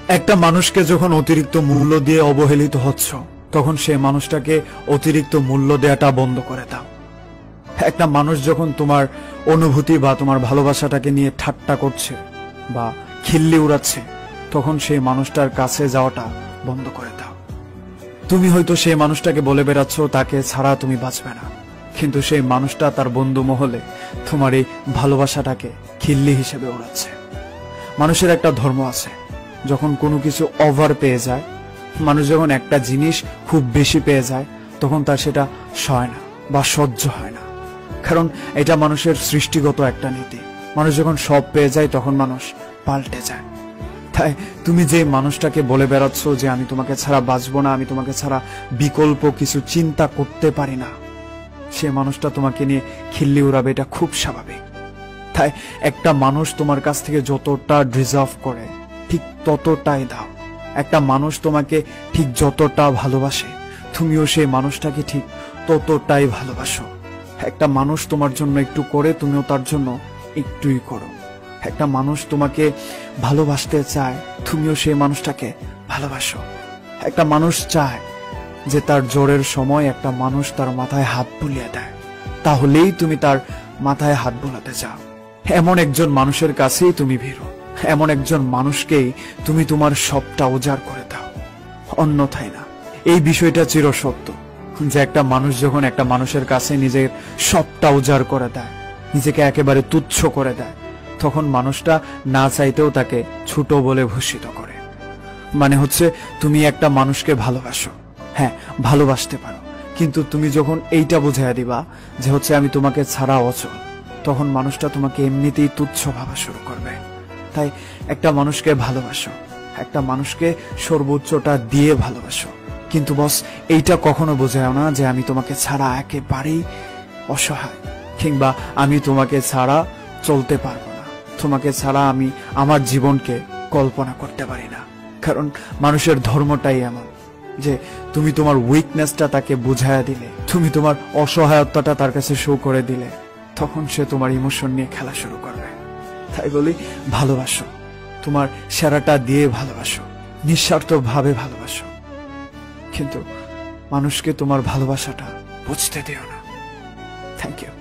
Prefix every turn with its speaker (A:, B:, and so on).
A: একটা মানুষকে যখন অতিরিক্ত মূল্য দিয়ে অবহেলিত হচ্ছ, তখন সেই মানুষটাকে অতিরিক্ত মূল্য দেওয়াটা বন্ধ করে দাও। একটা মানুষ যখন তোমার অনুভূতি বা তোমার ভালোবাসাটাকে নিয়ে ঠাট্টা করছে বা খিল্লি উড়াচ্ছে, তখন সেই মানুষটার কাছে যাওয়াটা বন্ধ করে দাও। তুমি হয়তো সেই মানুষটাকে বলে বেড়াচ্ছ তাকে ছাড়া তুমি বাঁচবে না, কিন্তু সেই মানুষটা তার বন্ধু মহলে তোমার এই ভালোবাসাটাকে খিল্লি হিসেবে উড়াচ্ছে। মানুষের একটা ধর্ম আছে, যখন কোনো কিছু ওভার পেয়ে যায়, মানুষ যখন একটা জিনিস খুব বেশি পেয়ে যায়, তখন তার সেটা সয় না বা সহ্য হয় না। কারণ এটা মানুষের সৃষ্টিগত একটা নীতি। মানুষ যখন সব পেয়ে যায় তখন মানুষ পাল্টে যায়। তাই তুমি যে মানুষটাকে বলে বেড়াচ্ছ যে আমি তোমাকে ছাড়া বাঁচবো না, আমি তোমাকে ছাড়া বিকল্প কিছু চিন্তা করতে পারি না, সে মানুষটা তোমাকে নিয়ে খিল্লি উড়াবে, এটা খুব স্বাভাবিক। তাই একটা মানুষ তোমার কাছ থেকে যতটা ডিজার্ভ করে ঠিক ততটাই দাও। একটা মানুষ তোমাকে ঠিক যতটা ভালোবাসে, তুমিও সেই মানুষটাকে ঠিক ততটাই ভালোবাসো। একটা মানুষ তোমার জন্য একটু করে, তুমিও তার জন্য একটুই করো। একটা মানুষ তোমাকে ভালোবাসতে চায়, তুমিও সেই মানুষটাকে ভালোবাসো। একটা মানুষ চায় যে তার জ্বরের সময় একটা মানুষ তার মাথায় হাত বুলিয়ে দেয়, তাহলেই তুমি তার মাথায় হাত বুলাতে চাও। এমন একজন মানুষের কাছেই তুমি ভিড়ো, এমন একজন মানুষকেই তুমি তোমার সবটা উজাড় করে দাও, অন্যথায় না। এই বিষয়টা চিরসত্য যে একটা মানুষ যখন একটা মানুষের কাছে নিজের সবটা উজাড় করে দেয়, নিজেকে একেবারে তুচ্ছ করে দেয়, তখন মানুষটা না চাইতেও তাকে ছোট বলে ভূষিত করে। মানে হচ্ছে তুমি একটা মানুষকে ভালোবাসো, হ্যাঁ ভালোবাসতে পারো, কিন্তু তুমি যখন এইটা বুঝাইয়া দিবা যে হচ্ছে আমি তোমাকে ছাড়া অচল, তখন মানুষটা তোমাকে এমনিতেই তুচ্ছ ভাবা শুরু করবে। তাই একটা মানুষকে ভালোবাসো, একটা মানুষকে সর্বোচ্চটা দিয়ে ভালোবাসো, কিন্তু বস এইটা কখনো বোঝাও না যে আমি তোমাকে ছাড়া একেবারেই অসহায়, কিংবা আমি তোমাকে ছাড়া চলতে পারবো না, তোমাকে ছাড়া আমি আমার জীবনকে কল্পনা করতে পারি না। কারণ মানুষের ধর্মটাই এমন যে তুমি তোমার উইকনেসটা তাকে বুঝাইয়া দিলে, তুমি তোমার অসহায়তাটা তার কাছে শো করে দিলে, তখন সে তোমার ইমোশন নিয়ে খেলা শুরু করবে। তাই বলি ভালোবাসো, তোমার সেরাটা দিয়ে ভালোবাসো, নিঃস্বার্থভাবে ভালোবাসো, কিন্তু মানুষকে তোমার ভালোবাসাটা বুঝতে দিও না। Thank you.